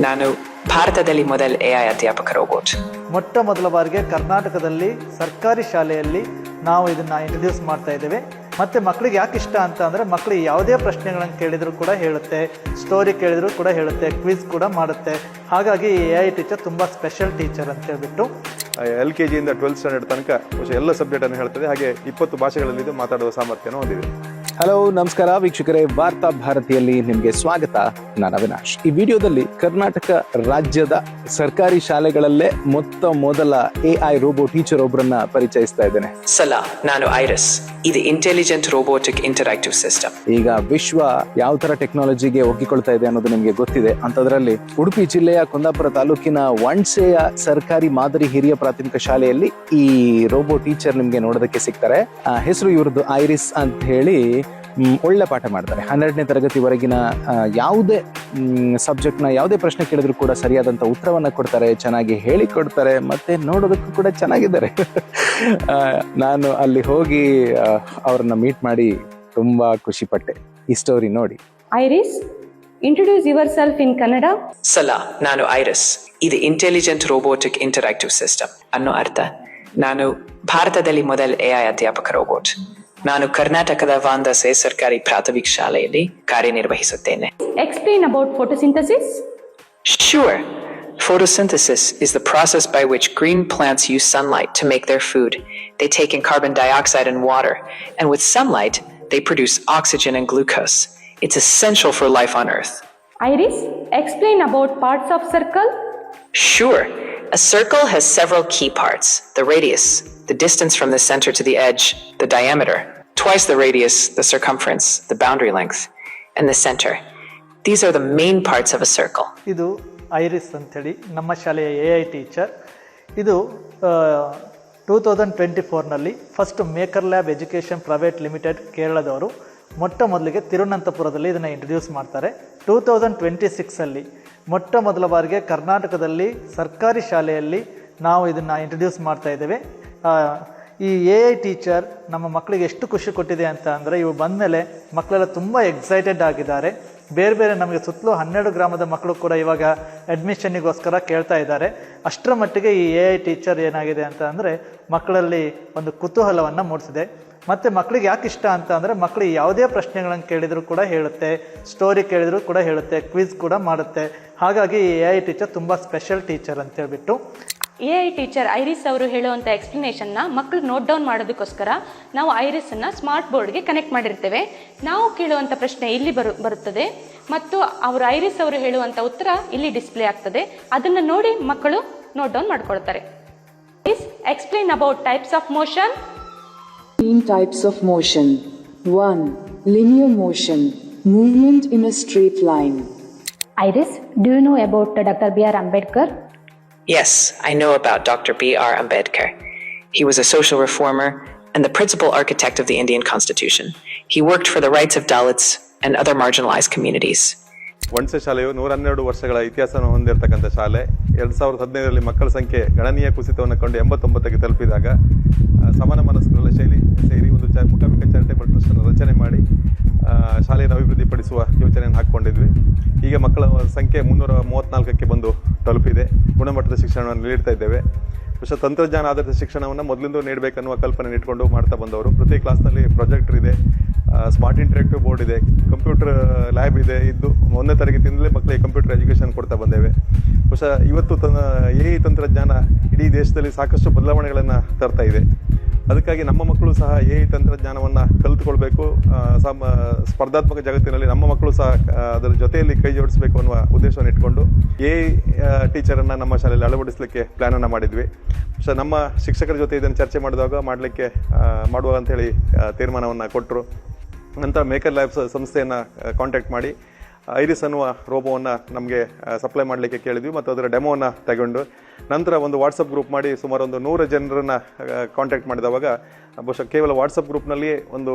ನಾನು ಭಾರತದಲ್ಲಿ ಮೊದಲ AI ಅಧ್ಯಾಪಕ ರೋಬೋಟ್. ಮೊಟ್ಟ ಮೊದಲ ಬಾರಿಗೆ ಕರ್ನಾಟಕದಲ್ಲಿ ಸರ್ಕಾರಿ ಶಾಲೆಯಲ್ಲಿ ನಾವು ಇದನ್ನು ಇಂಟ್ರೊಡ್ಯೂಸ್ ಮಾಡ್ತಾ ಇದ್ದೇವೆ. ಮತ್ತು ಮಕ್ಕಳಿಗೆ ಯಾಕೆ ಇಷ್ಟ ಅಂತ ಅಂದರೆ ಮಕ್ಕಳಿಗೆ ಯಾವುದೇ ಪ್ರಶ್ನೆಗಳನ್ನು ಕೇಳಿದರೂ ಕೂಡ ಹೇಳುತ್ತೆ, ಸ್ಟೋರಿ ಕೇಳಿದರೂ ಕೂಡ ಹೇಳುತ್ತೆ, ಕ್ವಿಜ್ ಕೂಡ ಮಾಡುತ್ತೆ. ಹಾಗಾಗಿ ಈ AI ಟೀಚರ್ ತುಂಬ ಸ್ಪೆಷಲ್ ಟೀಚರ್ ಅಂತ ಹೇಳ್ಬಿಟ್ಟು LKG ಇಂದ 12th ಸ್ಟ್ಯಾಂಡರ್ಡ್ ತನಕ ಎಲ್ಲ ಸಬ್ಜೆಕ್ಟನ್ನು ಹೇಳ್ತದೆ. ಹಾಗೆ 20 ಭಾಷೆಗಳಲ್ಲಿ ಇದು ಮಾತಾಡುವ ಸಾಮರ್ಥ್ಯನೂ ಹೊಂದಿದೆ. ಹಲೋ, ನಮಸ್ಕಾರ ವೀಕ್ಷಕರೇ, ವಾರ್ತಾ ಭಾರತಿಯಲ್ಲಿ ನಿಮಗೆ ಸ್ವಾಗತ. ನಾನು ಅವಿನಾಶ್. ಈ ವಿಡಿಯೋದಲ್ಲಿ ಕರ್ನಾಟಕ ರಾಜ್ಯದ ಸರ್ಕಾರಿ ಶಾಲೆಗಳಲ್ಲೇ ಮೊದಲ AI ರೋಬೋ ಟೀಚರ್ ಒಬ್ಬರನ್ನ ಪರಿಚಯಿಸ್ತಾ ಇದ್ದೇನೆ. ನಾನು ಐರಿಸ್. ಇದು ಇಂಟೆಲಿಜೆಂಟ್ ರೋಬೋಟಿಕ್ ಇಂಟರಾಕ್ಟಿವ್ ಸಿಸ್ಟಮ್. ಈಗ ವಿಶ್ವ ಯಾವ ತರ ಟೆಕ್ನಾಲಜಿಗೆ ಒಗ್ಗಿಕೊಳ್ತಾ ಇದೆ ಅನ್ನೋದು ನಿಮಗೆ ಗೊತ್ತಿದೆ. ಅಂತದ್ರಲ್ಲಿ ಉಡುಪಿ ಜಿಲ್ಲೆಯ ಕುಂದಾಪುರ ತಾಲೂಕಿನ ವಣ್ಸೆಯ ಸರ್ಕಾರಿ ಮಾದರಿ ಹಿರಿಯ ಪ್ರಾಥಮಿಕ ಶಾಲೆಯಲ್ಲಿ ಈ ರೋಬೋ ಟೀಚರ್ ನಿಮ್ಗೆ ನೋಡೋದಕ್ಕೆ ಸಿಗ್ತಾರೆ. ಹೆಸರು ಇವ್ರದ್ದು ಐರಿಸ್ ಅಂತ ಹೇಳಿ. ಒಳ್ಳೆ ಪಾಠ ಮಾಡ್ತಾರೆ. 12ನೇ ತರಗತಿವರೆಗಿನ ಯಾವುದೇ ಸಬ್ಜೆಕ್ಟ್ನ ಯಾವುದೇ ಪ್ರಶ್ನೆ ಕೇಳಿದ್ರು ಕೂಡ ಸರಿಯಾದಂಥ ಉತ್ತರವನ್ನ ಕೊಡ್ತಾರೆ, ಚೆನ್ನಾಗಿ ಹೇಳಿಕೊಡ್ತಾರೆ, ಮತ್ತೆ ನೋಡೋದಕ್ಕೂ ಕೂಡ ಚೆನ್ನಾಗಿದ್ದಾರೆ. ನಾನು ಅಲ್ಲಿ ಹೋಗಿ ಅವ್ರನ್ನ ಮೀಟ್ ಮಾಡಿ ತುಂಬಾ ಖುಷಿ ಪಟ್ಟೆ. ಈ ಸ್ಟೋರಿ ನೋಡಿ. ಐರಿಸ್, ಇಂಟ್ರೊಡ್ಯೂಸ್ ಯುವರ್ ಸೆಲ್ಫ್ ಇನ್ ಕನ್ನಡ. ನಾನು ಐರಿಸ್. ಇದು ಇಂಟೆಲಿಜೆಂಟ್ ರೋಬೋಟಿಕ್ ಇಂಟರಾಕ್ಟಿವ್ ಸಿಸ್ಟಮ್ ಅನ್ನೋ ಅರ್ಥ. ನಾನು ಭಾರತದಲ್ಲಿ ಮೊದಲ AI ಅಧ್ಯಾಪಕ ರೋಬೋಟ್. ನಾನು ಕರ್ನಾಟಕದ ವಾಂದಸೆ ಸರ್ಕಾರಿ ಪ್ರಾಥಮಿಕ ಶಾಲೆಯಲ್ಲಿ ಕಾರ್ಯನಿರ್ವಹಿಸುತ್ತೇನೆ. Explain about photosynthesis. Sure. Photosynthesis is the process by which green plants use sunlight to make their food. They take in carbon dioxide and water, and with sunlight, they produce oxygen and glucose. It's essential for life on Earth. Iris, explain about parts of circle. Sure. A circle has several key parts: the radius, the distance from the center to the edge, the diameter, twice the radius, the circumference, the boundary length, and the center. These are the main parts of a circle. ಇದು Iris ಅಂಥೇಳಿ ನಮ್ಮ ಶಾಲೆಯ AI teacher. ಇದು 2024ನಲ್ಲಿ first maker lab education private limited ಕೇರಳದವರು ಮೊದಲಿಗೆ ತಿರುವನಂತಪುರದಲ್ಲಿ ಇದನ್ನು ಇಂಟ್ರೊಡ್ಯೂಸ್ ಮಾಡ್ತಾರೆ. 2026ಅಲ್ಲಿ ಮೊದಲ ಬಾರಿಗೆ ಕರ್ನಾಟಕದಲ್ಲಿ ಸರ್ಕಾರಿ ಶಾಲೆಯಲ್ಲಿ ನಾವು ಇದನ್ನು ಇಂಟ್ರೊಡ್ಯೂಸ್ ಮಾಡ್ತಾ ಇದ್ದೇವೆ. ಈ AI ಟೀಚರ್ ನಮ್ಮ ಮಕ್ಕಳಿಗೆ ಎಷ್ಟು ಖುಷಿ ಕೊಟ್ಟಿದೆ ಅಂತ ಅಂದರೆ, ಇವು ಬಂದಮೇಲೆ ಮಕ್ಕಳೆಲ್ಲ ತುಂಬ ಎಕ್ಸೈಟೆಡ್ ಆಗಿದ್ದಾರೆ. ಬೇರೆ ನಮಗೆ ಸುತ್ತಲೂ 12 ಗ್ರಾಮದ ಮಕ್ಕಳು ಕೂಡ ಇವಾಗ ಅಡ್ಮಿಷನ್ನಿಗೋಸ್ಕರ ಕೇಳ್ತಾ ಇದ್ದಾರೆ. ಅಷ್ಟರ ಮಟ್ಟಿಗೆ ಈ AI ಟೀಚರ್ ಏನಾಗಿದೆ ಅಂತ ಅಂದರೆ ಮಕ್ಕಳಲ್ಲಿ ಒಂದು ಕುತೂಹಲವನ್ನು ಮೂಡಿಸಿದೆ. ಮತ್ತು ಮಕ್ಕಳಿಗೆ ಯಾಕೆ ಇಷ್ಟ ಅಂತ ಅಂದರೆ ಮಕ್ಕಳಿಗೆ ಯಾವುದೇ ಪ್ರಶ್ನೆಗಳನ್ನು ಕೇಳಿದರೂ ಕೂಡ ಹೇಳುತ್ತೆ, ಸ್ಟೋರಿ ಕೇಳಿದರೂ ಕೂಡ ಹೇಳುತ್ತೆ, ಕ್ವಿಜ್ ಕೂಡ ಮಾಡುತ್ತೆ. ಹಾಗಾಗಿ ಈ AI ಟೀಚರ್ ತುಂಬ ಸ್ಪೆಷಲ್ ಟೀಚರ್ ಅಂತ ಹೇಳ್ಬಿಟ್ಟು AI ಟೀಚರ್ ಐರಿಸ್ ಅವರು ಹೇಳುವಂಥ ಎಕ್ಸ್ಪ್ಲನೇಷನ್ನ ಮಕ್ಕಳು ನೋಟ್ ಡೌನ್ ಮಾಡೋದಕ್ಕೋಸ್ಕರ ನಾವು ಐರಿಸನ್ನು ಸ್ಮಾರ್ಟ್ ಬೋರ್ಡ್ಗೆ ಕನೆಕ್ಟ್ ಮಾಡಿರ್ತೇವೆ. ನಾವು ಕೇಳುವಂಥ ಪ್ರಶ್ನೆ ಇಲ್ಲಿ ಬರುತ್ತದೆ ಮತ್ತು ಅವರು ಐರಿಸ್ ಅವರು ಹೇಳುವಂಥ ಉತ್ತರ ಇಲ್ಲಿ ಡಿಸ್ಪ್ಲೇ ಆಗ್ತದೆ. ಅದನ್ನು ನೋಡಿ ಮಕ್ಕಳು ನೋಟ್ ಡೌನ್ ಮಾಡ್ಕೊಳ್ತಾರೆ. Explain about types of motion. Types of motion. 1. Linear motion. Movement in a straight line. Iris, do you know about Dr. B.R. Ambedkar? Yes, I know about Dr. B.R. Ambedkar. He was a social reformer and the principal architect of the Indian Constitution. He worked for the rights of Dalits and other marginalized communities. ವಣ್ಸೆ ಶಾಲೆಯು 112 ವರ್ಷಗಳ ಇತಿಹಾಸವನ್ನು ಹೊಂದಿರತಕ್ಕಂಥ ಶಾಲೆ. 2015ರಲ್ಲಿ ಮಕ್ಕಳ ಸಂಖ್ಯೆ ಗಣನೀಯ ಕುಸಿತವನ್ನು ಕಂಡು 89ಕ್ಕೆ ತಲುಪಿದಾಗ ಸಮಾನ ಮನಸ್ಕರ ಸೇರಿ ಒಂದು ಮುಖಾಮಿಕ ಚಾರಿಟೇಬಲ್ ಟ್ರಸ್ಟನ್ನು ರಚನೆ ಮಾಡಿ ಶಾಲೆಯನ್ನು ಅಭಿವೃದ್ಧಿಪಡಿಸುವ ಯೋಜನೆಯನ್ನು ಹಾಕ್ಕೊಂಡಿದ್ವಿ. ಈಗ ಮಕ್ಕಳ ಸಂಖ್ಯೆ 334ಕ್ಕೆ ಬಂದು ತಲುಪಿದೆ. ಗುಣಮಟ್ಟದ ಶಿಕ್ಷಣವನ್ನು ನೀಡ್ತಾ ಇದ್ದೇವೆ. ತಂತ್ರಜ್ಞಾನ ಆಧಾರಿತ ಶಿಕ್ಷಣವನ್ನು ಮೊದಲಿಂದ ನೀಡಬೇಕನ್ನುವ ಕಲ್ಪನೆ ಇಟ್ಕೊಂಡು ಮಾಡ್ತಾ ಬಂದವರು. ಪ್ರತಿ ಕ್ಲಾಸ್ನಲ್ಲಿ ಪ್ರೊಜೆಕ್ಟರ್ ಇದೆ, ಸ್ಮಾರ್ಟ್ ಇಂಟರಾಕ್ಟಿವ್ ಬೋರ್ಡ್ ಇದೆ, ಕಂಪ್ಯೂಟರ್ ಲ್ಯಾಬ್ ಇದೆ. ಇದ್ದು 1ನೇ ತರಗತಿಯಿಂದಲೇ ಮಕ್ಕಳಿಗೆ ಕಂಪ್ಯೂಟರ್ ಎಜುಕೇಷನ್ ಕೊಡ್ತಾ ಬಂದೇವೆ. ಇವತ್ತು AI ತಂತ್ರಜ್ಞಾನ ಇಡೀ ದೇಶದಲ್ಲಿ ಸಾಕಷ್ಟು ಬದಲಾವಣೆಗಳನ್ನು ತರ್ತಾ ಇದೆ. ಅದಕ್ಕಾಗಿ ನಮ್ಮ ಮಕ್ಕಳು ಸಹ AI ತಂತ್ರಜ್ಞಾನವನ್ನು ಕಲಿತುಕೊಳ್ಬೇಕು. ಸ್ಪರ್ಧಾತ್ಮಕ ಜಗತ್ತಿನಲ್ಲಿ ನಮ್ಮ ಮಕ್ಕಳು ಸಹ ಅದರ ಜೊತೆಯಲ್ಲಿ ಕೈ ಜೋಡಿಸಬೇಕು ಅನ್ನುವ ಉದ್ದೇಶವನ್ನು ಇಟ್ಕೊಂಡು AI ಟೀಚರನ್ನು ನಮ್ಮ ಶಾಲೆಯಲ್ಲಿ ಅಳವಡಿಸಲಿಕ್ಕೆ ಪ್ಲ್ಯಾನನ್ನು ಮಾಡಿದ್ವಿ. ನಮ್ಮ ಶಿಕ್ಷಕರ ಜೊತೆ ಇದನ್ನು ಚರ್ಚೆ ಮಾಡುವ ಅಂಥೇಳಿ ತೀರ್ಮಾನವನ್ನು ಕೊಟ್ಟರು. ನಂತರ ಮೇಕರ್ ಲ್ಯಾಬ್ಸ್ ಸಂಸ್ಥೆಯನ್ನು ಕಾಂಟ್ಯಾಕ್ಟ್ ಮಾಡಿ ಐರಿಸ್ ಅನ್ನುವ ರೋಬೋವನ್ನು ನಮಗೆ ಸಪ್ಲೈ ಮಾಡಲಿಕ್ಕೆ ಕೇಳಿದ್ವಿ ಮತ್ತು ಅದರ ಡೆಮೋವನ್ನು ತಗೊಂಡು ನಂತರ ಒಂದು ವಾಟ್ಸಪ್ ಗ್ರೂಪ್ ಮಾಡಿ ಸುಮಾರು ಒಂದು 100 ಜನರನ್ನು ಕಾಂಟ್ಯಾಕ್ಟ್ ಮಾಡಿದವಾಗ ಬಹುಶಃ ಕೇವಲ ವಾಟ್ಸಪ್ ಗ್ರೂಪ್ನಲ್ಲಿ ಒಂದು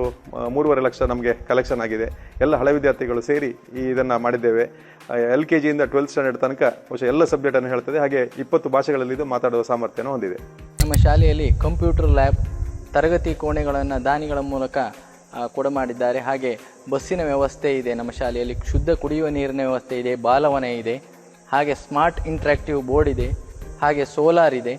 3.5 ಲಕ್ಷ ನಮಗೆ ಕಲೆಕ್ಷನ್ ಆಗಿದೆ. ಎಲ್ಲ ಹಳೆ ವಿದ್ಯಾರ್ಥಿಗಳು ಸೇರಿ ಇದನ್ನು ಮಾಡಿದ್ದೇವೆ. LKG ಇಂದ 12th ಸ್ಟ್ಯಾಂಡರ್ಡ್ ತನಕ ಬಹುಶಃ ಎಲ್ಲ ಸಬ್ಜೆಕ್ಟನ್ನು ಹೇಳ್ತದೆ. ಹಾಗೆ 20 ಭಾಷೆಗಳಲ್ಲಿ ಇದು ಮಾತಾಡುವ ಸಾಮರ್ಥ್ಯನೂ ಹೊಂದಿದೆ. ನಮ್ಮ ಶಾಲೆಯಲ್ಲಿ ಕಂಪ್ಯೂಟರ್ ಲ್ಯಾಬ್, ತರಗತಿ ಕೋಣೆಗಳನ್ನು ದಾನಿಗಳ ಮೂಲಕ ಕೂಡ ಮಾಡಿದ್ದಾರೆ. ಹಾಗೆ ಬಸ್ಸಿನ ವ್ಯವಸ್ಥೆ ಇದೆ. ನಮ್ಮ ಶಾಲೆಯಲ್ಲಿ ಶುದ್ಧ ಕುಡಿಯುವ ನೀರಿನ ವ್ಯವಸ್ಥೆ ಇದೆ, ಬಾಲವನ ಇದೆ. ಹಾಗೆ ಸ್ಮಾರ್ಟ್ ಇಂಟ್ರಾಕ್ಟಿವ್ ಬೋರ್ಡ್ ಇದೆ, ಹಾಗೆ ಸೋಲಾರ್ ಇದೆ.